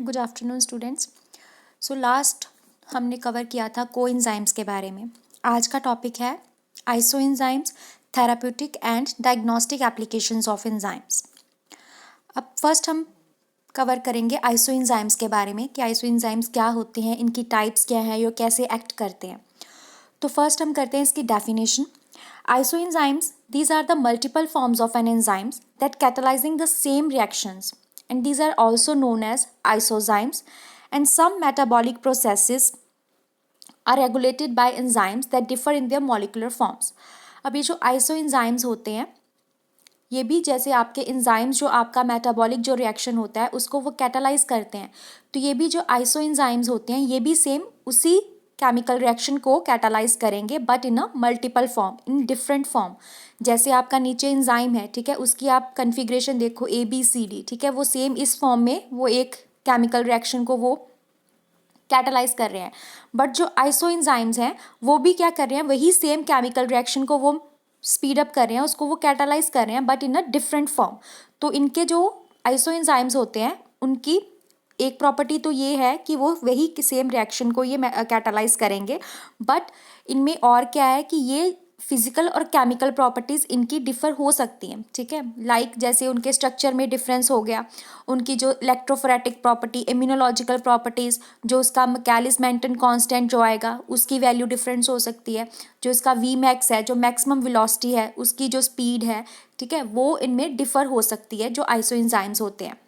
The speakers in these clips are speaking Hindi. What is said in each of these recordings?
Good afternoon students. So last हमने कवर किया था कोएंजाइम्स के बारे में। आज का टॉपिक है isoenzymes, therapeutic and diagnostic applications of enzymes. अब फर्स्ट हम कवर करेंगे आइसोएंजाइम्स के बारे में कि आइसोएंजाइम्स क्या होते हैं, इनकी टाइप्स क्या हैं, ये कैसे एक्ट करते हैं। तो फर्स्ट हम करते हैं इसकी definition. आइसोएंजाइम्स, these are the multiple forms of an enzymes that catalyzing the same reactions, and these are also known as isozymes, and some metabolic processes are regulated by enzymes that differ in their molecular forms. अब ये जो आइसोएंजाइम्स होते हैं ये भी जैसे आपके एंजाइम्स जो आपका मेटाबॉलिक जो रिएक्शन होता है उसको वो कैटालाइज करते हैं, तो ये भी जो आइसोएंजाइम्स होते हैं ये भी सेम उसी केमिकल रिएक्शन को कैटालाइज करेंगे but in a multiple form, in different form. जैसे आपका नीचे एंजाइम है, ठीक है, उसकी आप कन्फिग्रेशन देखो ABCD, ठीक है, वो सेम इस फॉर्म में वो एक केमिकल रिएक्शन को वो कैटालाइज कर रहे हैं। बट जो आइसोएंजाइम्स हैं वो भी क्या कर रहे हैं, वही सेम केमिकल रिएक्शन को वो स्पीड अप कर रहे हैं, उसको वो कैटालाइज कर रहे हैं but in a different form. तो इनके जो आइसोएंजाइम्स होते हैं उनकी एक प्रॉपर्टी तो ये है कि वो वही सेम रिएक्शन को ये कैटालाइज करेंगे, बट इनमें और क्या है कि ये फिजिकल और केमिकल प्रॉपर्टीज़ इनकी डिफ़र हो सकती हैं, ठीक है। लाइक जैसे उनके स्ट्रक्चर में डिफरेंस हो गया, उनकी जो इलेक्ट्रोफोरेटिक प्रॉपर्टी, इम्यूनोलॉजिकल प्रॉपर्टीज़, जो उसका मैकेलिस मेंटन कांस्टेंट जो आएगा उसकी वैल्यू डिफरेंस हो सकती है, जो इसका Vmax है, जो मैक्सिमम वेलोसिटी है, उसकी जो स्पीड है, ठीक है, वो इनमें डिफ़र हो सकती है जो आइसोएंजाइम्स होते हैं।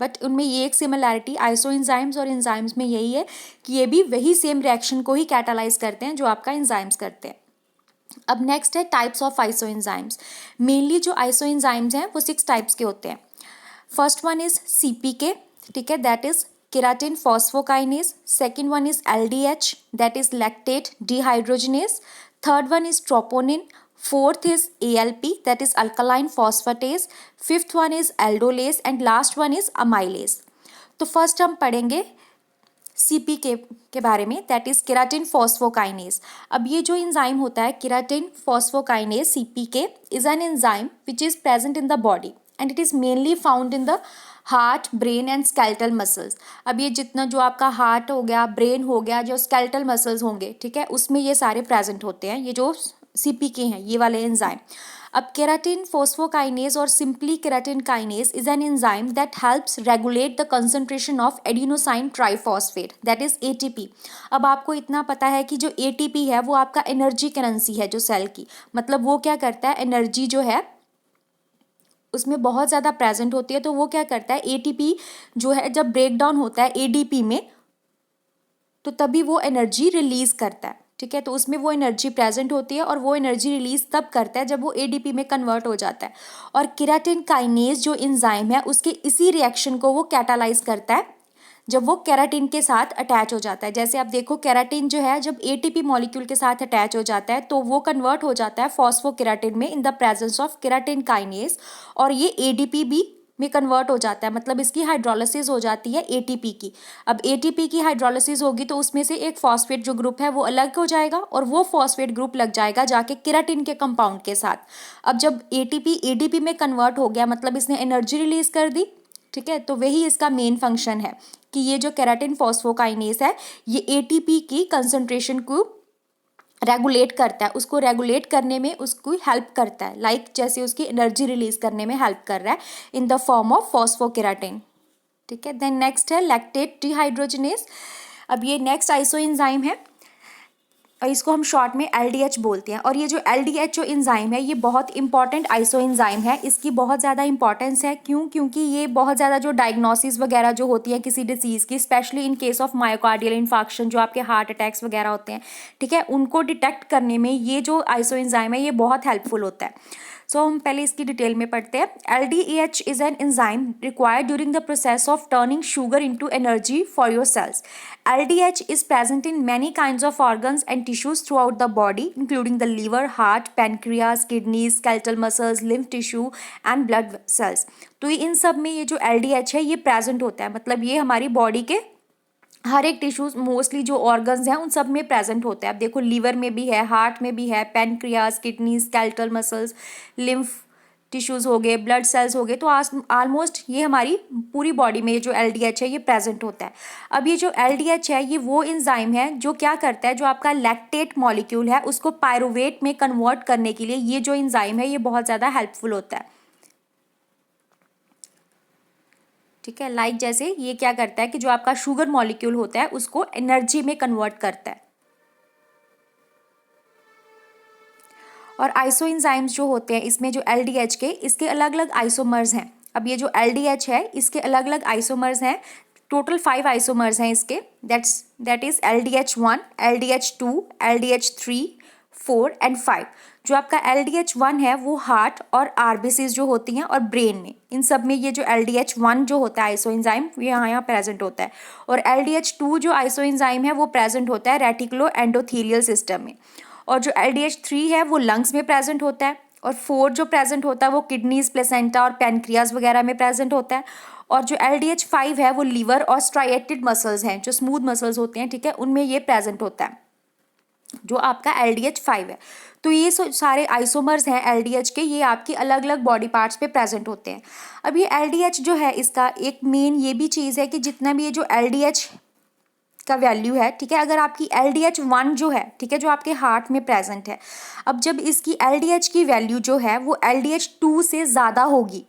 बट उनमें ये एक सिमिलैरिटी आइसोएंजाइम्स और एंजाइम्स में यही है कि ये भी वही सेम रिएक्शन को ही कैटालाइज करते हैं जो आपका एंजाइम्स करते हैं। अब नेक्स्ट है टाइप्स ऑफ आइसोएंजाइम्स। मेनली जो आइसोएंजाइम्स हैं वो 6 टाइप्स के होते हैं। फर्स्ट वन इज CPK, ठीक है, that is keratin phosphokinase. Second one is LDH, that is lactate dehydrogenase. Third one is troponin. Fourth is ALP, that is alkaline phosphatase. Fifth one is aldolase and last one is amylase. तो फर्स्ट हम पढ़ेंगे CPK के बारे में, दैट इज केराटिन फॉस्फोकाइनेज। अब ये जो एंजाइम होता है keratin phosphokinase CPK is an enzyme which is present in the body and it is mainly found in the heart, brain and skeletal muscles. अब ये जितना जो आपका हार्ट हो गया, ब्रेन हो गया, जो स्केलेटल मसल्स होंगे, ठीक है, उसमें ये सारे प्रेजेंट होते हैं, ये जो CPK हैं, ये वाले एंजाइम। अब केराटिन फॉस्फोकाइनेज और simply keratin kinase is an enzyme that helps regulate the concentration of adenosine triphosphate, that is ATP। अब आपको इतना पता है कि जो ATP है वो आपका एनर्जी करेंसी है जो सेल की, मतलब वो क्या करता है, एनर्जी जो है उसमें बहुत ज़्यादा प्रेजेंट होती है, तो वो क्या करता है ATP जो है जब ब्रेक डाउन होता है ADP में तो तभी वो एनर्जी रिलीज करता है, ठीक है। तो उसमें वो एनर्जी प्रेजेंट होती है और वो एनर्जी रिलीज तब करता है जब वो ADP में कन्वर्ट हो जाता है। और केराटिन काइनेज जो एंजाइम है उसके इसी रिएक्शन को वो कैटालाइज करता है जब वो केराटिन के साथ अटैच हो जाता है। जैसे आप देखो केराटिन जो है जब ATP मॉलिक्यूल के साथ अटैच हो जाता है तो वो कन्वर्ट हो जाता है फॉस्फोकेराटिन में in the presence of keratin kinase, और ये ADP भी में कन्वर्ट हो जाता है, मतलब इसकी हाइड्रोलिसिस हो जाती है ATP की। अब ATP की हाइड्रोलिसिस होगी तो उसमें से एक फॉस्फेट जो ग्रुप है वो अलग हो जाएगा और वो फॉस्फेट ग्रुप लग जाएगा जाके केराटिन के कंपाउंड के साथ। अब जब ATP ADP में कन्वर्ट हो गया मतलब इसने एनर्जी रिलीज कर दी, ठीक है, तो वही इसका मेन फंक्शन है कि ये जो केराटिन फॉस्फोकाइनेज है ये ATP की कंसंट्रेशन को रेगुलेट करता है, उसको रेगुलेट करने में उसको हेल्प करता है, लाइक जैसे उसकी एनर्जी रिलीज करने में हेल्प कर रहा है इन द फॉर्म ऑफ फॉस्फोकेराटिन, ठीक है। देन नेक्स्ट है लैक्टेट डिहाइड्रोजनेज। अब ये नेक्स्ट आइसोएंजाइम है और इसको हम शॉर्ट में LDH बोलते हैं। और ये जो LDH जो एंजाइम है ये बहुत इंपॉर्टेंट आइसोएंजाइम है, इसकी बहुत ज़्यादा इंपॉर्टेंस है। क्यों? क्योंकि ये बहुत ज़्यादा जो डायग्नोसिस वगैरह जो होती है किसी डिसीज़ की, specially in case of myocardial infarction, जो आपके हार्ट अटैक्स वगैरह होते हैं, ठीक है, उनको डिटेक्ट करने में ये जो आइसोएंजाइम है ये बहुत हेल्पफुल होता है। सो हम पहले इसकी डिटेल में पढ़ते हैं। LDH is an enzyme required during the process of turning sugar into energy for your cells. LDH is present in many kinds of organs and tissues throughout the body, including the liver, heart, pancreas, kidneys, skeletal muscles, lymph tissue and blood cells. तो इन सब में ये जो LDH है ये प्रेजेंट होता है, मतलब ये हमारी बॉडी के हर एक टिश्यूज, मोस्टली जो ऑर्गन्स हैं उन सब में प्रेजेंट होता है। अब देखो लीवर में भी है, हार्ट में भी है, pancreas, kidney, skeletal muscles, lymph tissues हो गए, ब्लड सेल्स हो गए, तो ऑलमोस्ट ये हमारी पूरी बॉडी में जो LDH है ये प्रेजेंट होता है। अब ये जो LDH है ये वो एंजाइम है जो क्या करता है, जो आपका लैक्टेट मॉलिक्यूल है उसको पायरुवेट में कन्वर्ट करने के लिए ये जो एंजाइम है ये बहुत ज़्यादा हेल्पफुल होता है। ठीक है, लाइक जैसे ये क्या करता है कि जो आपका शुगर मॉलिक्यूल होता है उसको एनर्जी में कन्वर्ट करता है। और आइसोएंजाइम्स जो होते हैं इसमें जो LDH के, इसके अलग अलग आइसोमर्स हैं। अब ये जो LDH है इसके अलग अलग आइसोमर्स हैं, टोटल 5 आइसोमर्स हैं इसके। That is LDH1, LDH2, LDH3, 4 and 5। जो आपका LDH1 है वो हार्ट और RBCs जो होती हैं और ब्रेन में, इन सब में ये जो LDH1 जो होता है आइसोएंजाइम ये यहाँ प्रेजेंट होता है। और LDH2 जो आइसोएंजाइम है वो प्रेजेंट होता है रेटिकुलो एंडोथेलियल सिस्टम में। और जो LDH3 है वो लंग्स में प्रेजेंट होता है। और 4 जो प्रेजेंट होता है वो किडनीज, प्लेसेंटा और पैनक्रियाज वगैरह में प्रेजेंट होता है। और जो LDH5 है वो लीवर और स्ट्राइएटेड मसल्स हैं, जो स्मूथ मसल्स होते हैं, ठीक है, उनमें ये प्रेजेंट होता है जो आपका LDH5 है। तो ये सारे आइसोमर्स हैं LDH के, ये आपकी अलग अलग बॉडी पार्ट्स पे प्रेजेंट होते हैं। अब ये LDH जो है इसका एक मेन ये भी चीज़ है कि जितना भी ये जो LDH का वैल्यू है, ठीक है, अगर आपकी LDH1 जो है, ठीक है, जो आपके हार्ट में प्रेजेंट है, अब जब इसकी LDH की वैल्यू जो है वो LDH2 से ज़्यादा होगी,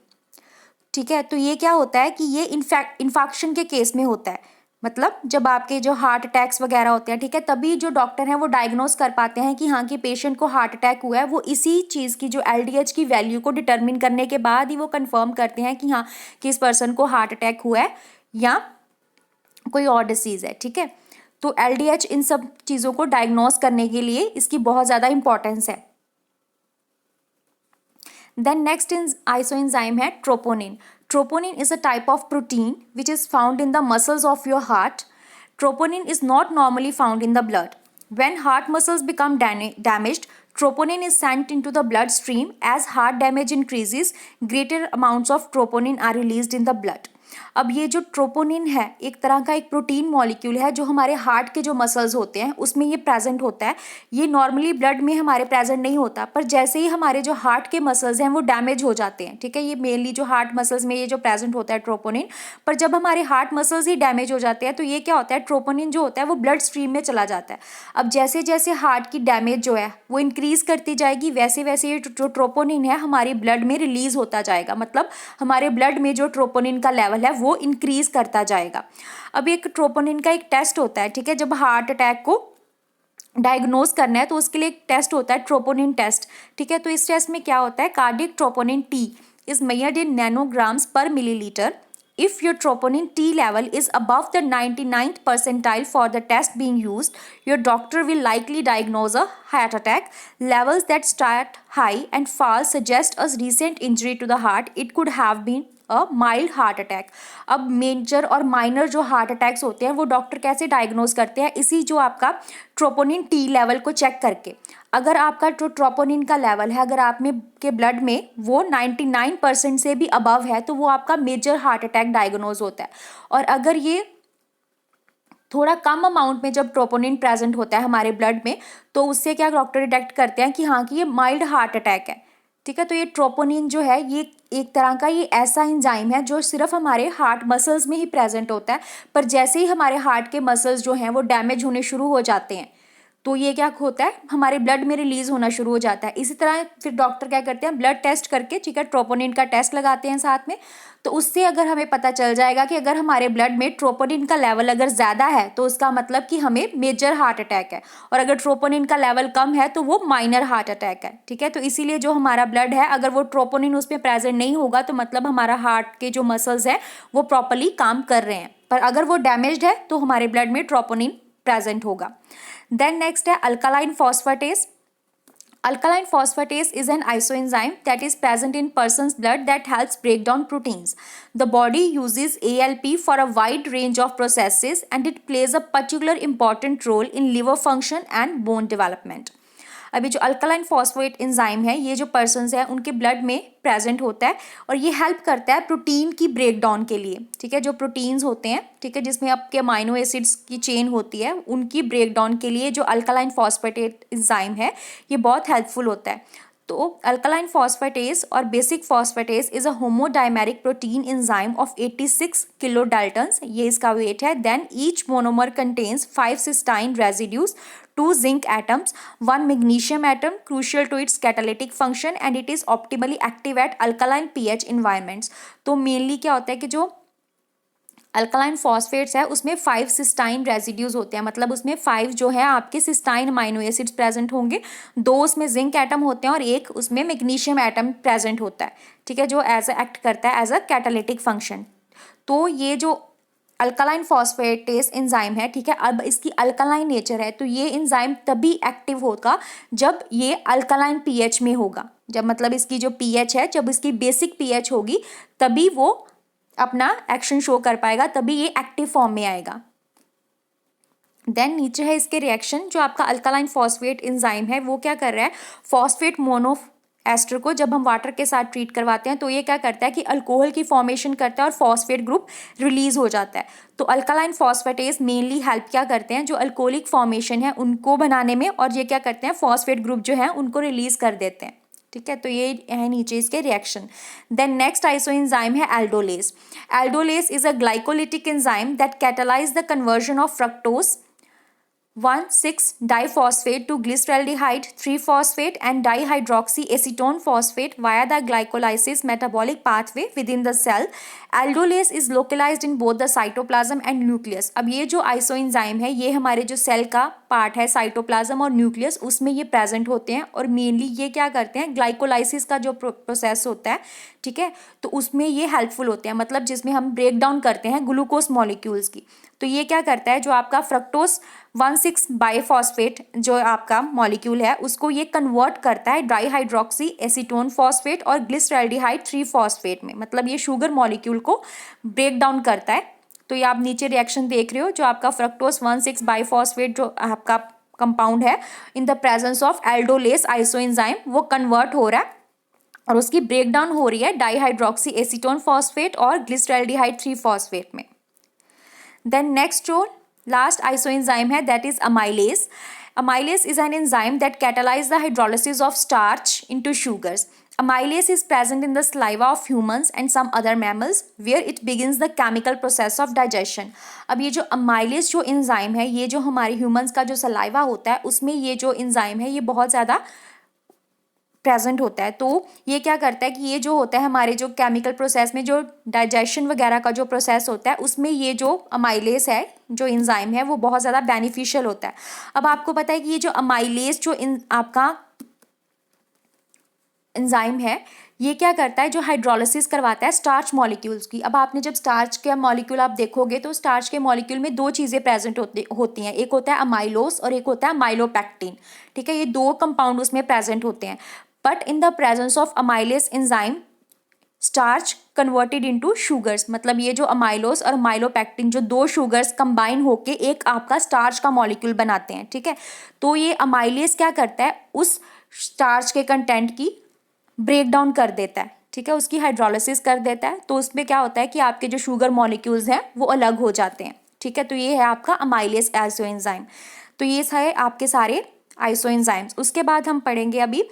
ठीक है, तो ये क्या होता है कि ये इन्फेक्शन के केस में होता है। मतलब जब आपके जो हार्ट अटैक्स वगैरह होते हैं, ठीक है, तभी जो डॉक्टर हैं वो डायग्नोस कर पाते हैं कि हाँ कि पेशेंट को हार्ट अटैक हुआ है। वो इसी चीज़ की जो LDH की वैल्यू को डिटरमिन करने के बाद ही वो कंफर्म करते हैं कि हाँ कि इस पर्सन को हार्ट अटैक हुआ है या कोई और डिसीज़ है, ठीक है। तो LDH इन सब चीज़ों को डायग्नोस करने के लिए इसकी बहुत ज़्यादा इंपॉर्टेंस है। देन नेक्स्ट आइसोएंजाइम है troponin. Troponin is a type of protein which is found in the muscles of your heart. Troponin is not normally found in the blood. When heart muscles become damaged, troponin is sent into the bloodstream. As heart damage increases, greater amounts of troponin are released in the blood. अब ये जो ट्रोपोनिन है एक तरह का एक प्रोटीन मॉलिक्यूल है जो हमारे हार्ट के जो मसल्स होते हैं उसमें ये प्रेजेंट होता है। ये नॉर्मली ब्लड में हमारे प्रेजेंट नहीं होता, पर जैसे ही हमारे जो हार्ट के मसल्स हैं वो डैमेज हो जाते हैं, ठीक है, ये मेनली जो हार्ट मसल्स में ये जो प्रेजेंट होता है ट्रोपोनिन, पर जब हमारे हार्ट मसल्स ही डैमेज हो जाते हैं तो ये क्या होता है, ट्रोपोनिन जो होता है वो ब्लड स्ट्रीम में चला जाता है। अब जैसे जैसे हार्ट की डैमेज जो है वो इंक्रीज करती जाएगी, वैसे वैसे ये जो ट्रोपोनिन है हमारी ब्लड में रिलीज होता जाएगा। मतलब हमारे ब्लड में जो ट्रोपोनिन का लेवल है वो इंक्रीज करता जाएगा। अब एक ट्रोपोनिन का एक टेस्ट होता है, ठीक है, जब हार्ट अटैक को डायग्नोज करना है तो उसके लिए एक टेस्ट होता है ट्रोपोनिन टेस्ट, ठीक है। तो इस टेस्ट में क्या होता है, cardiac troponin T is measured in nanograms पर millilitre. If your troponin T level is above the 99th percentile for the test being used, your doctor will likely diagnose a heart attack. Levels that start high and fall suggest a recent injury to the heart. It could have been a mild heart attack. अब मेजर और माइनर जो हार्ट अटैक्स होते हैं वो डॉक्टर कैसे डायग्नोज करते हैं, इसी जो आपका ट्रोपोनिन T लेवल को चेक करके। अगर आपका जो ट्रोपोनिन का लेवल है अगर आप में के ब्लड में वो 99% से भी अबव है तो वो आपका मेजर हार्ट अटैक डायग्नोज होता है। और अगर ये थोड़ा कम अमाउंट में जब ट्रोपोनिन प्रेजेंट होता है हमारे ब्लड में तो उससे क्या डॉक्टर डिटेक्ट करते हैं कि हाँ कि ये माइल्ड हार्ट अटैक है, ठीक है। तो ये ट्रोपोनिन जो है ये एक तरह का ये ऐसा एंजाइम है जो सिर्फ हमारे हार्ट मसल्स में ही प्रेजेंट होता है, पर जैसे ही हमारे हार्ट के मसल्स जो हैं वो डैमेज होने शुरू हो जाते हैं तो ये क्या होता है, हमारे ब्लड में रिलीज होना शुरू हो जाता है। इसी तरह फिर डॉक्टर क्या करते हैं, ब्लड टेस्ट करके, ठीक है, ट्रोपोनिन का टेस्ट लगाते हैं साथ में। तो उससे अगर हमें पता चल जाएगा कि अगर हमारे ब्लड में ट्रोपोनिन का लेवल अगर ज़्यादा है तो उसका मतलब कि हमें मेजर हार्ट अटैक है, और अगर ट्रोपोनिन का लेवल कम है तो वो माइनर हार्ट अटैक है, ठीक है। तो इसीलिए जो हमारा ब्लड है अगर वो ट्रोपोनिन उसमें प्रेजेंट नहीं होगा तो मतलब हमारा हार्ट के जो मसल्स हैं वो प्रॉपरली काम कर रहे हैं, पर अगर वो डैमेज्ड है तो हमारे ब्लड में ट्रोपोनिन प्रेजेंट होगा। देन नेक्स्ट है alkaline phosphatase. Alkaline phosphatase is an isoenzyme that is present in person's blood that helps break down proteins. The body uses ALP for a wide range of processes and it plays a particular important role in liver function and bone development. अभी जो अल्कलाइन फॉस्फेट एंजाइम है ये जो पर्सन्स हैं उनके ब्लड में प्रेजेंट होता है और ये हेल्प करता है प्रोटीन की ब्रेक डाउन के लिए, ठीक है। जो प्रोटीन्स होते हैं, ठीक है, जिसमें आपके अमाइनो एसिड्स की चेन होती है उनकी ब्रेक डाउन के लिए जो अल्कलाइन फॉस्फेट एंजाइम है ये बहुत हेल्पफुल होता है। तो अल्कलाइन फॉस्फेटेज और basic phosphatase is a homodimeric protein enzyme of 86 kilo daltons, ये इसका वेट है। Then each monomer contains 5 cysteine residues, 2 zinc atoms, 1 magnesium atom, crucial to its catalytic function and it is optimally active at alkaline pH environments। तो मेनली क्या होता है कि जो अल्कलाइन फॉस्फेट्स है उसमें 5 सिस्टाइन रेजिड्यूज होते हैं, मतलब उसमें 5 जो है आपके सिस्टाइन अमाइनो एसिड्स प्रेजेंट होंगे, 2 उसमें जिंक एटम होते हैं और 1 उसमें मैग्नीशियम एटम प्रेजेंट होता है, ठीक है, जो एज एक्ट करता है एज अ कैटालिटिक फंक्शन। तो ये जो अल्कलाइन फॉस्फेटेज एंजाइम है, ठीक है, अब इसकी अल्कलाइन नेचर है तो ये एंजाइम तभी एक्टिव होगा जब ये अल्कलाइन पीएच में होगा, जब मतलब इसकी जो पीएच है, जब इसकी बेसिक पीएच होगी तभी वो अपना एक्शन शो कर पाएगा, तभी ये एक्टिव फॉर्म में आएगा। देन नीचे है इसके रिएक्शन, जो आपका अल्कलाइन फॉस्फेट एंजाइम है वो क्या कर रहा है, फॉस्फेट मोनो एस्टर को जब हम वाटर के साथ ट्रीट करवाते हैं तो ये क्या करता है कि अल्कोहल की फॉर्मेशन करता है और फॉस्फेट ग्रुप रिलीज हो जाता है। तो अल्कलाइन फॉस्फेटेज मेनली हेल्प क्या करते हैं, जो अल्कोहलिक फॉर्मेशन है उनको बनाने में, और ये क्या करते हैं, फॉस्फेट ग्रुप जो है उनको रिलीज कर देते हैं, ठीक है। तो ये है नीचे इसके रिएक्शन। देन नेक्स्ट आइसोएंजाइम है aldolase. Aldolase is a glycolytic enzyme that catalyse the conversion of fructose 1,6-diphosphate to glyceraldehyde 3-phosphate and dihydroxyacetone phosphate via the glycolysis metabolic pathway within the cell. Aldolase is localized in both the cytoplasm and nucleus। अब ये जो आइसोएंजाइम है ये हमारे जो सेल का पार्ट है, साइटोप्लाज्म और न्यूक्लियस, उसमें ये प्रेजेंट होते हैं और मेनली ये क्या करते हैं, ग्लाइकोलाइसिस का जो प्रोसेस होता है, ठीक है, तो उसमें ये हेल्पफुल होते हैं, मतलब जिसमें हम ब्रेक डाउन करते हैं ग्लूकोज मॉलिक्यूल्स की। तो ये क्या करता है, जो आपका फ्रक्टोज 1,6-बाइफॉस्फेट जो आपका मॉलिक्यूल है उसको ये कन्वर्ट करता है डाईहाइड्रोक्सी एसीटोन फॉस्फेट और ग्लिसरैल्डिहाइड 3-फॉस्फेट में, मतलब ये शुगर मॉलिक्यूल को ब्रेक डाउन करता है। तो ये आप नीचे रिएक्शन देख रहे हो, जो आपका फ्रक्टोज 1,6-बाइफॉस्फेट जो आपका कंपाउंड है in the presence of aldolase isoenzyme वो कन्वर्ट हो रहा है और उसकी ब्रेक डाउन हो रही है डाईहाइड्रोक्सी एसीटोन फॉस्फेट और ग्लिसरैल्डिहाइड 3-फॉस्फेट में। Then next जो last isoenzyme है that is amylase. Amylase is an enzyme that catalyzes the hydrolysis of starch into sugars. Amylase is present in the saliva of humans and some other mammals where it begins the chemical process of digestion. अब ये जो amylase जो enzyme है, ये जो हमारे humans का जो saliva होता है उसमें ये जो enzyme है ये बहुत ज़्यादा प्रेजेंट होता है। तो ये क्या करता है कि ये जो होता है हमारे जो केमिकल प्रोसेस में जो डाइजेशन वगैरह का जो प्रोसेस होता है उसमें ये जो अमाइलेस है जो एंजाइम है वो बहुत ज़्यादा बेनिफिशियल होता है। अब आपको पता है कि ये जो अमाइलेस जो आपका एंजाइम है ये क्या करता है, जो हाइड्रोलिसिस करवाता है स्टार्च मॉलिक्यूल्स की। अब आपने जब स्टार्च के मॉलिक्यूल आप देखोगे तो स्टार्च के मॉलिक्यूल में 2 चीज़ें प्रेजेंट होती हैं, एक होता है अमाइलोस और एक होता है माइलोपैक्टिन, ठीक है, ये 2 कंपाउंड उसमें प्रेजेंट होते हैं। But in the presence of amylase enzyme starch converted into sugars, मतलब ये जो अमाइलोस और माइलोपैक्टिन जो 2 शुगर्स कंबाइन होके एक आपका स्टार्च का मॉलिक्यूल बनाते हैं, ठीक है। तो ये अमाइलेस क्या करता है, उस स्टार्च के कंटेंट की ब्रेक डाउन कर देता है, ठीक है, उसकी हाइड्रोलिसिस कर देता है। तो उसमें क्या होता है कि आपके जो शुगर मॉलिक्यूल्स हैं वो अलग हो जाते हैं, ठीक है। तो ये है आपका अमाइलेस आइसोएंजाइम। तो ये है आपके सारे आइसोएंजाइम्स। उसके बाद हम पढ़ेंगे अभी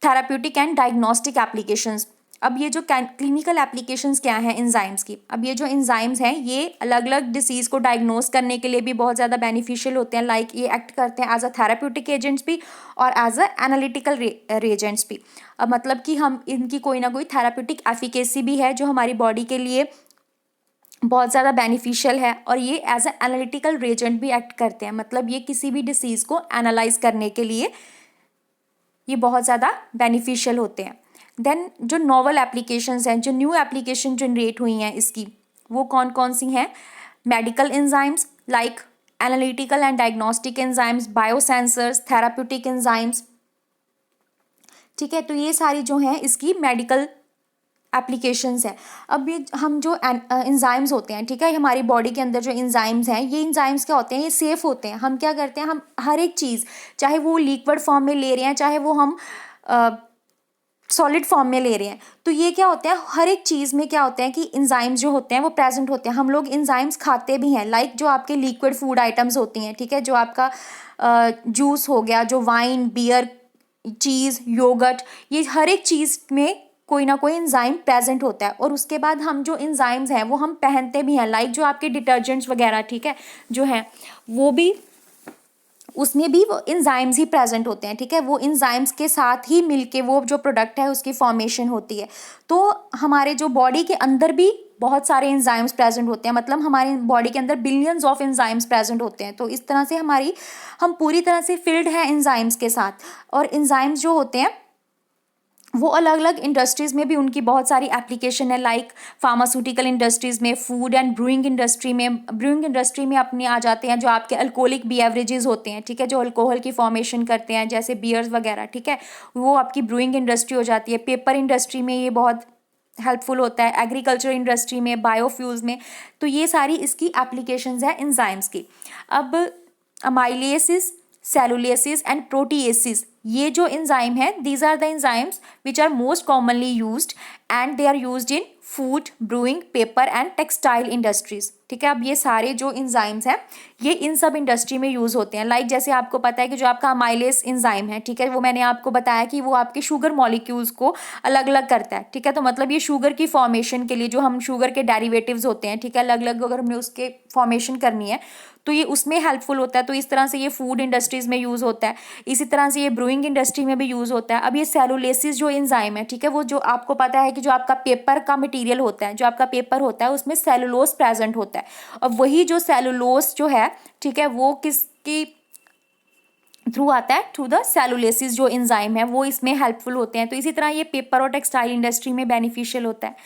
थेराप्यूटिक एंड डायग्नोस्टिक एप्लीकेशंस। अब ये जो क्लिनिकल एप्लीकेशंस क्या हैं एंजाइम्स की, अब ये जो एंजाइम्स हैं ये अलग अलग डिसीज़ को डायग्नोस करने के लिए भी बहुत ज़्यादा बेनिफिशियल होते हैं, लाइक ये एक्ट करते हैं एज अ थेराप्यूटिक एजेंट्स भी और एज अ एनालिटिकल रेजेंट्स भी। अब मतलब कि हम इनकी कोई ना कोई थेराप्यूटिक एफिकेसी भी है जो हमारी बॉडी के लिए बहुत ज़्यादा बेनिफिशियल है, और ये एज अ एनालिटिकल रेजेंट भी एक्ट करते हैं, मतलब ये किसी भी डिसीज़ को एनालाइज करने के लिए ये बहुत ज़्यादा बेनिफिशियल होते हैं। देन जो नॉवल एप्लीकेशंस हैं, जो न्यू एप्लीकेशन जनरेट हुई हैं इसकी, वो कौन कौन सी हैं, medical enzymes like analytical and diagnostic enzymes, biosensors, therapeutic enzymes, ठीक है। तो ये सारी जो हैं इसकी मेडिकल एप्लीकेशंस हैं। अब ये हम जो एंजाइम्स होते हैं, ठीक है, हमारी बॉडी के अंदर जो एंजाइम्स हैं ये एंजाइम्स क्या होते हैं, ये सेफ होते हैं। हम क्या करते हैं, हम हर एक चीज़ चाहे वो लिक्विड फॉर्म में ले रहे हैं चाहे वो हम सॉलिड फॉर्म में ले रहे हैं, तो ये क्या होता है, हर एक चीज़ में क्या होता है कि एंजाइम्स जो होते हैं वो प्रेजेंट होते हैं। हम लोग एंजाइम्स खाते भी हैं, लाइक जो आपके लिक्विड फूड आइटम्स होती हैं, ठीक है, जो आपका जूस हो गया, जो वाइन बियर चीज़, योगर्ट, ये हर एक चीज़ में कोई ना कोई एंजाइम प्रेजेंट होता है। और उसके बाद हम जो एंजाइम्स हैं वो हम पहनते भी हैं, लाइक जो आपके डिटर्जेंट्स वगैरह, ठीक है, जो हैं वो भी, उसमें भी वो एंजाइम्स ही प्रेजेंट होते हैं, ठीक है। वो एंजाइम्स के साथ ही मिलके वो जो प्रोडक्ट है उसकी फॉर्मेशन होती है। तो हमारे जो बॉडी के अंदर भी बहुत सारे एंजाइम्स प्रेजेंट होते हैं, मतलब हमारे बॉडी के अंदर बिलियंस ऑफ एंजाइम्स प्रेजेंट होते हैं। तो इस तरह से हम पूरी तरह से फिल्ड हैं एंजाइम्स के साथ। और एंजाइम्स जो होते हैं वो अलग अलग इंडस्ट्रीज़ में भी उनकी बहुत सारी एप्लीकेशन है, लाइक फार्मास्यूटिकल इंडस्ट्रीज़ में, फूड एंड ब्रूइंग इंडस्ट्री में। ब्रूइंग इंडस्ट्री में अपने आ जाते हैं जो आपके अल्कोहलिक बेवरेजेस होते हैं, ठीक है, जो अल्कोहल की फॉर्मेशन करते हैं, जैसे बियर्स वगैरह, ठीक है, वो आपकी ब्रूइंग इंडस्ट्री हो जाती है। पेपर इंडस्ट्री में ये बहुत हेल्पफुल होता है, एग्रीकल्चर इंडस्ट्री में, बायोफ्यूल्स में। तो ये सारी इसकी एप्लीकेशंस है एंजाइम्स की। अब अमाइलेसिस, सेलुलेसिस एंड प्रोटीएसिस, ये जो एंजाइम है, these are the enzymes which are most commonly used and they are used in food, brewing, paper and textile industries, ठीक है। अब ये सारे जो एंजाइम्स हैं ये इन सब इंडस्ट्री में यूज़ होते हैं। लाइक जैसे आपको पता है कि जो आपका अमाइलेस एंजाइम है, ठीक है, वो मैंने आपको बताया कि वो आपके शुगर मॉलिक्यूल्स को अलग अलग करता है, ठीक है। तो मतलब ये शुगर की फॉर्मेशन के लिए, जो हम शुगर के डेरिवेटिव्स होते हैं, ठीक है, अलग अलग अगर हमने उसके फॉर्मेशन करनी है तो ये उसमें हेल्पफुल होता है। तो इस तरह से ये फूड इंडस्ट्रीज़ में यूज़ होता है, इसी तरह से ये ब्रूइंग इंडस्ट्री में भी यूज़ होता है। अब ये सेलुलेसिस जो एंजाइम है, ठीक है, वो जो आपको पता है कि जो आपका पेपर का मटेरियल होता है, जो आपका पेपर होता है उसमें सेलुलोज प्रेजेंट होता है। और वही जो सेलुलोज जो है, ठीक है, वो किसकी थ्रू आता है, थ्रू द सेलुलेसिस जो एंजाइम है, वो इसमें हेल्पफुल होते हैं। तो इसी तरह ये पेपर और टेक्सटाइल इंडस्ट्री में बेनिफिशियल होता है।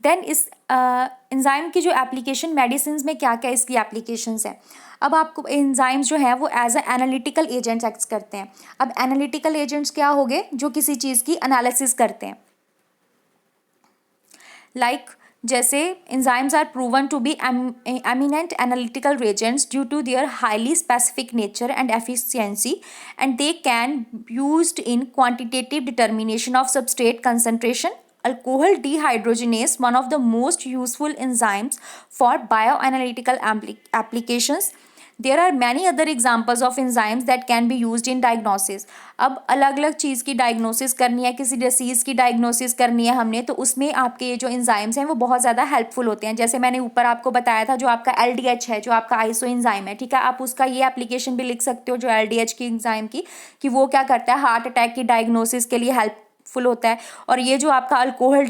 देन इस एंजाइम की जो एप्लीकेशन मेडिसिन में क्या क्या इसकी एप्लीकेशंस है। अब आपको एंजाइम्स जो है वो as a analytical agents act करते हैं। अब एनालिटिकल एजेंट्स क्या हो गए, जो किसी चीज़ की एनालिसिस करते हैं। लाइक जैसे enzymes are proven to be eminent analytical reagents due to their highly specific nature and efficiency, and they can used in quantitative determination of substrate concentration. Alcohol dehydrogenase, one of the most useful enzymes for bioanalytical applications. There are many other examples of enzymes that can be used in diagnosis. अब अलग अलग चीज़ की डायग्नोसिस करनी है, किसी डिसीज़ की डायग्नोसिस करनी है हमने, तो उसमें आपके ये जो एंजाइम्स हैं वो बहुत ज़्यादा हेल्पफुल होते हैं। जैसे मैंने ऊपर आपको बताया था, जो आपका LDH है, जो आपका आइसो एंजाइम है, ठीक है, आप उसका ये एप्लीकेशन भी लिख सकते हो जो LDH की एंजाइम की, कि वो क्या करता है, हार्ट अटैक की डायग्नोसिस के लिए हेल्पफुल होता है। और ये जो आपका अल्कोहल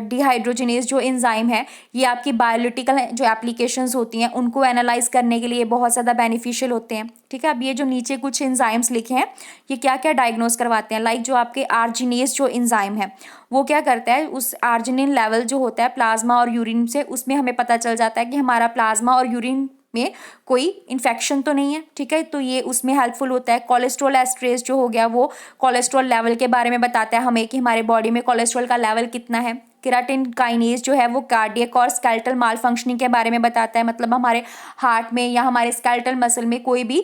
डिहाइड्रोजिनेज जो एंजाइम है, ये आपकी बायोलिटिकल जो एप्लीकेशंस होती हैं उनको एनालाइज करने के लिए बहुत ज़्यादा बेनिफिशियल होते हैं, ठीक है। अब ये जो नीचे कुछ एंजाइम्स लिखे हैं, ये क्या क्या डायग्नोस करवाते हैं। लाइक जो आपके आर्जिनेज जो एंजाइम है, वो क्या करता है, उस आर्जिनिन लेवल जो होता है प्लाज्मा और यूरिन से, उसमें हमें पता चल जाता है कि हमारा प्लाज्मा और यूरिन में कोई इन्फेक्शन तो नहीं है, ठीक है। तो ये उसमें हेल्पफुल होता है। कोलेस्ट्रॉल एस्ट्रेस जो हो गया, वो कोलेस्ट्रॉल लेवल के बारे में बताता है हमें कि हमारे बॉडी में कोलेस्ट्रॉल का लेवल कितना है। केराटिन काइनेज जो है वो कार्डियक और स्केलेटल माल फंक्शनिंग के बारे में बताता है, मतलब हमारे हार्ट में या हमारे स्केलेटल मसल में कोई भी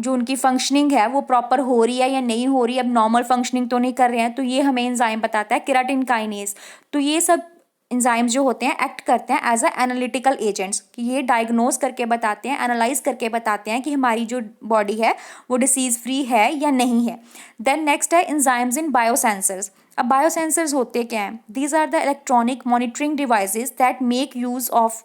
जो उनकी फंक्शनिंग है वो प्रॉपर हो रही है या नहीं हो रही है, अब नॉर्मल फंक्शनिंग तो नहीं कर रहे हैं, तो ये हमें एंजाइम बताता है, केराटिन काइनेज। तो ये सब एंजाइम्स जो होते हैं एक्ट करते हैं एज अ एनालिटिकल एजेंट्स, कि ये डायग्नोज करके बताते हैं, एनालाइज करके बताते हैं कि हमारी जो बॉडी है वो डिसीज फ्री है या नहीं है। देन नेक्स्ट है एंजाइम्स इन बायोसेंसर्स। अब बायोसेंसर्स होते क्या हैं, these are the electronic monitoring devices that make use of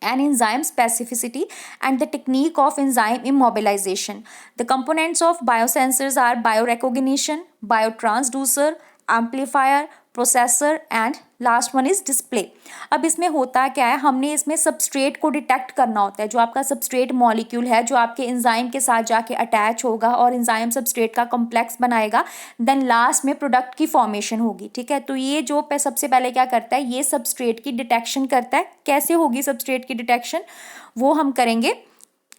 an enzyme specificity and the technique of enzyme immobilization. The components of biosensors are biorecognition, biotransducer, amplifier, processor and last one is display. अब इसमें होता क्या है, हमने इसमें सबस्ट्रेट को डिटेक्ट करना होता है, जो आपका सबस्ट्रेट मॉलिक्यूल है जो आपके एंजाइम के साथ जाके अटैच होगा और एंजाइम सबस्ट्रेट का कॉम्प्लेक्स बनाएगा, देन लास्ट में प्रोडक्ट की फॉर्मेशन होगी, ठीक है। तो ये जो सबसे पहले क्या करता है, ये सबस्ट्रेट की डिटेक्शन करता है। कैसे होगी सबस्ट्रेट की डिटेक्शन, वो हम करेंगे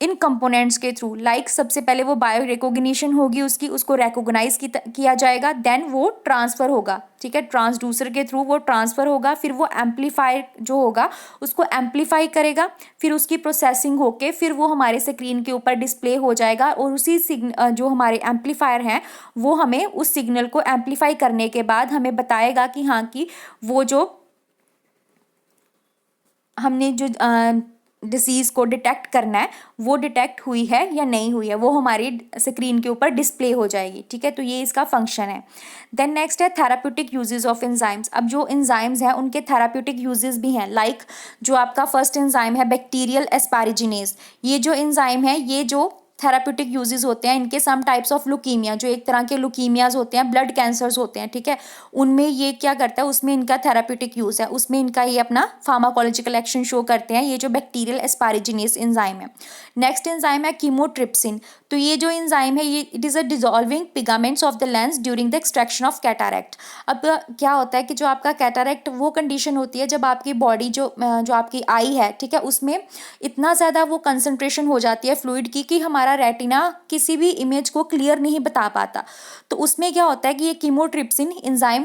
इन कंपोनेंट्स के थ्रू। लाइक सबसे पहले वो बायो रिकॉग्निशन होगी उसकी, उसको रिकॉग्नाइज किया जाएगा, देन वो ट्रांसफ़र होगा, ठीक है, ट्रांसड्यूसर के थ्रू वो ट्रांसफ़र होगा, फिर वो एम्पलीफायर जो होगा उसको एम्पलीफाई करेगा, फिर उसकी प्रोसेसिंग होके फिर वो हमारे स्क्रीन के ऊपर डिस्प्ले हो जाएगा। और उसी जो हमारे एम्पलीफायर हैं वो हमें उस सिग्नल को एम्पलीफाई करने के बाद हमें बताएगा कि हाँ कि वो जो हमने जो डिसीज़ को डिटेक्ट करना है वो डिटेक्ट हुई है या नहीं हुई है, वो हमारी स्क्रीन के ऊपर डिस्प्ले हो जाएगी। ठीक है, तो ये इसका फंक्शन है। देन नेक्स्ट है थेराप्यूटिक यूजेस ऑफ एंजाइम्स। अब जो एंजाइम्स हैं उनके थेराप्यूटिक यूजेस भी हैं, लाइक जो आपका फर्स्ट एंजाइम है बैक्टीरियल एस्पारिजिनेज। ये जो एंजाइम है, ये जो थेराप्यूटिक यूजेस होते हैं, इनके सम टाइप्स ऑफ लुकीमिया, जो एक तरह के लुकीमियाज होते हैं, ब्लड कैंसर्स होते हैं, ठीक है, उनमें ये क्या करता है, उसमें इनका थेराप्यूटिक यूज है, उसमें इनका ये अपना फार्माकोलॉजिकल एक्शन शो करते हैं, ये जो बैक्टीरियल एस्पारिजिनेस एंजाइम है। नेक्स्ट एंजाइम है कीमोट्रिप्सिन। तो ये जो एंजाइम है, ये it is a dissolving pigments of the lens during the extraction of cataract. अब क्या होता है कि जो आपका कैटारैक्ट वो कंडीशन होती है जब आपकी बॉडी जो आपकी आई है, ठीक है, उसमें इतना ज़्यादा वो कंसंट्रेशन हो जाती है फ्लूइड की कि हमारा रेटिना किसी भी इमेज को क्लियर नहीं बता पाता। तो उसमें क्या होता है कि ये कीमोट्रिप्सिन एंजाइम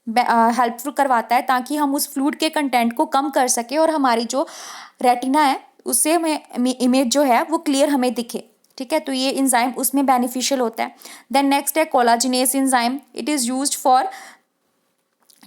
हेल्पफुल करवाता है ताकि हम उस फ्लूइड के कंटेंट को कम कर सके और हमारी जो रेटिना है उससे हमें इमेज जो है वो क्लियर हमें दिखे। ठीक है, तो ये एंजाइम उसमें बेनिफिशियल होता है। देन नेक्स्ट है collagenase enzyme. It is used for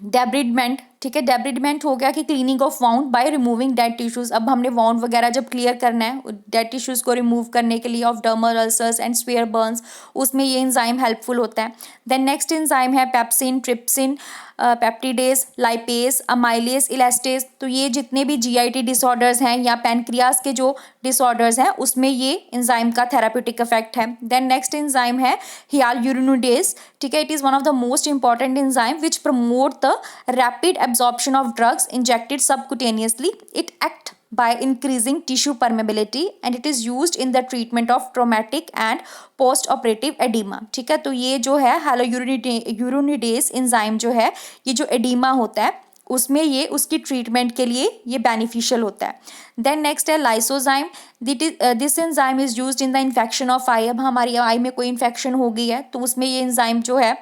debridement. ठीक है, डेब्रिडमेंट हो गया कि cleaning of wound by removing dead tissues. अब हमने वाउंड वगैरह जब क्लियर करना है डेड टिश्यूज को रिमूव करने के लिए of dermal ulcers and swear Burns, उसमें ये एंजाइम हेल्पफुल होता है। देन नेक्स्ट एंजाइम है pepsin, trypsin, peptidase, lipase, amylase, elastase. तो ये जितने भी जीआईटी डिसऑर्डर्स हैं या पैनक्रियाज के जो डिसऑर्डर्स हैं उसमें ये एंजाइम का थेराप्यूटिक इफेक्ट है। देन नेक्स्ट एंजाइम है हियालुरोनिडेज। ठीक है, it is one of the most important enzyme which promote the rapid absorption of drugs injected subcutaneously. It acts by increasing tissue permeability and it is used in the treatment of traumatic and post-operative edema. ठीक है, तो ये जो है hyaluronides एंजाइम जो है, ये जो एडिमा होता है उसमें ये उसकी ट्रीटमेंट के लिए ये बेनिफिशियल होता है। देन नेक्स्ट है lysozyme. This enzyme is used in the infection of eye. अब हमारी आई में कोई इन्फेक्शन हो गई है तो उसमें ये एंजाइम जो है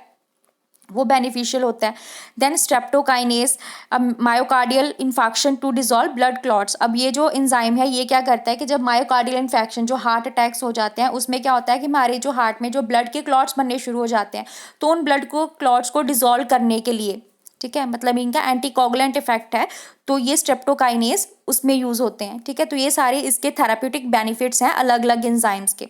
वो बेनिफिशियल होता है। Then streptokinase, myocardial infection to dissolve blood clots. अब ये जो एंजाइम है ये क्या करता है कि जब मायोकार्डियल इन्फेक्शन जो हार्ट अटैक्स हो जाते हैं उसमें क्या होता है कि हमारे जो हार्ट में जो ब्लड के क्लॉट्स बनने शुरू हो जाते हैं, तो उन ब्लड को क्लॉट्स को डिजॉल्व करने के लिए, ठीक है, मतलब इनका एंटीकोगुलेंट इफेक्ट है, तो ये स्ट्रेप्टोकाइनेस उसमें यूज होते हैं। ठीक है, तो ये सारे इसके थेराप्यूटिक बेनिफिट्स हैं अलग अलग एंजाइम्स के।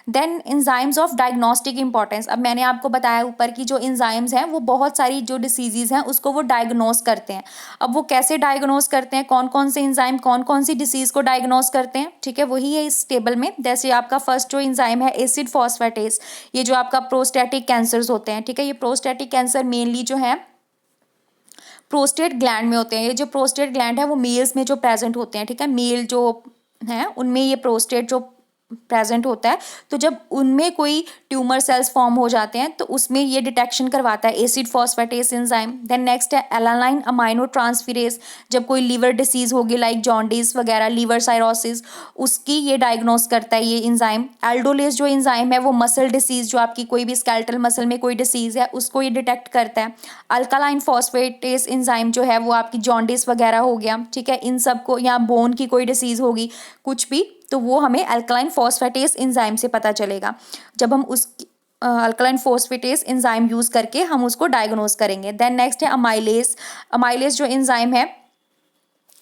Then enzymes of diagnostic importance. अब मैंने आपको बताया ऊपर की जो एंजाइम्स हैं वो बहुत सारी जो डिसीजेज हैं उसको वो डायग्नोस करते हैं। अब वो कैसे डायग्नोस करते हैं, कौन कौन से एंजाइम कौन कौन सी डिसीज को डायग्नोस करते हैं, ठीक है, वही है इस टेबल में। जैसे आपका फर्स्ट जो एंजाइम है एसिड फॉस्फेटेस, ये जो आपका प्रोस्टेटिक कैंसर्स होते हैं, ठीक है, ये प्रोस्टेटिक कैंसर मेनली जो है प्रोस्टेट ग्लैंड में होते हैं। ये जो प्रोस्टेट ग्लैंड है वो मेल्स में जो प्रेजेंट होते हैं, ठीक है, मेल जो हैं उनमें ये प्रोस्टेट जो प्रेजेंट होता है, तो जब उनमें कोई ट्यूमर सेल्स फॉर्म हो जाते हैं तो उसमें ये डिटेक्शन करवाता है acid phosphatase enzyme. Then next है एलानाइन अमाइनो ट्रांसफेरेज। जब कोई लीवर डिसीज होगी लाइक जॉन्डिस वगैरह, लीवर साइरोसिस, उसकी ये डायग्नोस करता है ये एंजाइम। एल्डोलेज जो एंजाइम है वो मसल डिसीज, जो आपकी कोई भी स्केलेटल मसल में कोई डिसीज है उसको ये डिटेक्ट करता है। अल्कालाइन फॉस्फेटेस एंजाइम जो है वो आपकी जॉन्डिस वगैरह हो गया, ठीक है, इन सब को, या बोन की कोई डिसीज होगी कुछ भी, तो वो हमें अल्कलाइन फॉस्फेटेस एंजाइम से पता चलेगा। जब हम उस अल्कलाइन फॉस्फेटेस एंजाइम यूज करके हम उसको डायग्नोस करेंगे। देन नेक्स्ट है अमाइलेज। अमाइलेज जो एंजाइम है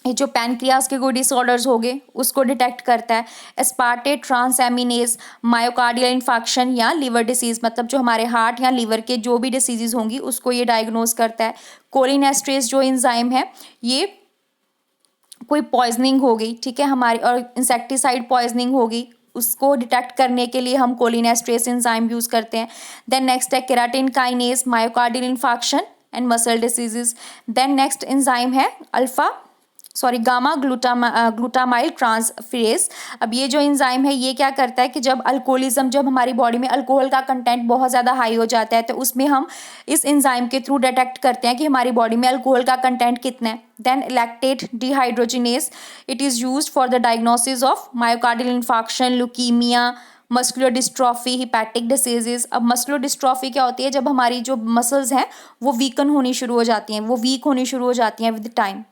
ये जो पैनक्रियाज के कोई डिसऑर्डर्स हो गए उसको डिटेक्ट करता है। एस्पार्टेट ट्रांसएमिनेज मायोकार्डियल इन्फेक्शन या लीवर डिसीज, मतलब जो हमारे हार्ट या लीवर के जो भी डिसीजेज होंगी उसको ये डायग्नोस करता है। कोलिनेस्ट्रेज जो एंजाइम है ये कोई पॉइजनिंग हो गई, ठीक है, हमारी, और इंसेक्टिसाइड पॉइजनिंग होगी, उसको डिटेक्ट करने के लिए हम कोलिनेस्ट्रेज एंजाइम यूज करते हैं। देन नेक्स्ट है keratin kinase myocardial infection and muscle diseases. Then next enzyme है गामा ग्लूटामाइल ट्रांसफेरेज। अब ये जो एंजाइम है ये क्या करता है कि जब अल्कोहलिज्म, जब हमारी बॉडी में अल्कोहल का कंटेंट बहुत ज़्यादा हाई हो जाता है तो उसमें हम इस एंजाइम के थ्रू डिटेक्ट करते हैं कि हमारी बॉडी में अल्कोहल का कंटेंट कितना है। Then lactate dehydrogenase, it is used for the diagnosis of myocardial infection, leukaemia, muscular dystrophy, hepatic diseases. अब मस्कुलर डिस्ट्रॉफी क्या होती है, जब हमारी जो मसल्स हैं वो वीकन होनी शुरू हो जाती हैं, वो वीक होनी शुरू हो जाती हैं विद टाइम,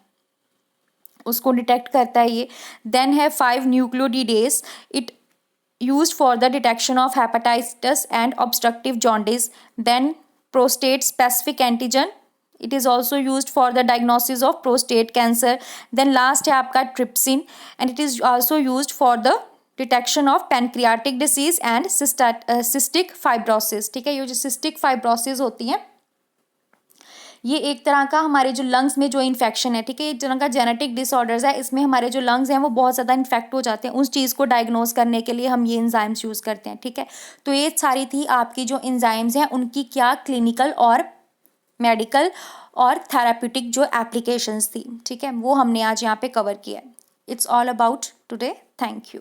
उसको डिटेक्ट करता है ये। देन है 5 nucleotidase, it used for the detection of hepatitis and obstructive jaundice. Then prostate specific antigen it is also use for the diagnosis of prostate cancer. Then last है आपका trypsin and it is also use for the detection of pancreatic disease and cystic fibrosis. ठीक है, ये जो सिस्टिक फाइब्रोसिस होती हैं ये एक तरह का हमारे जो लंग्स में जो इन्फेक्शन है, ठीक है, एक तरह का जेनेटिक डिसऑर्डर्स है, इसमें हमारे जो लंग्स हैं वो बहुत ज़्यादा इन्फेक्ट हो जाते हैं, उस चीज़ को डायग्नोज करने के लिए हम ये एंजाइम्स यूज़ करते हैं। ठीक है, तो ये सारी थी आपकी जो एंजाइम्स हैं उनकी क्या क्लिनिकल और मेडिकल और थेराप्यूटिक जो एप्लीकेशंस थी, ठीक है, वो हमने आज यहाँ पे कवर किया है। It's all about today. Thank you.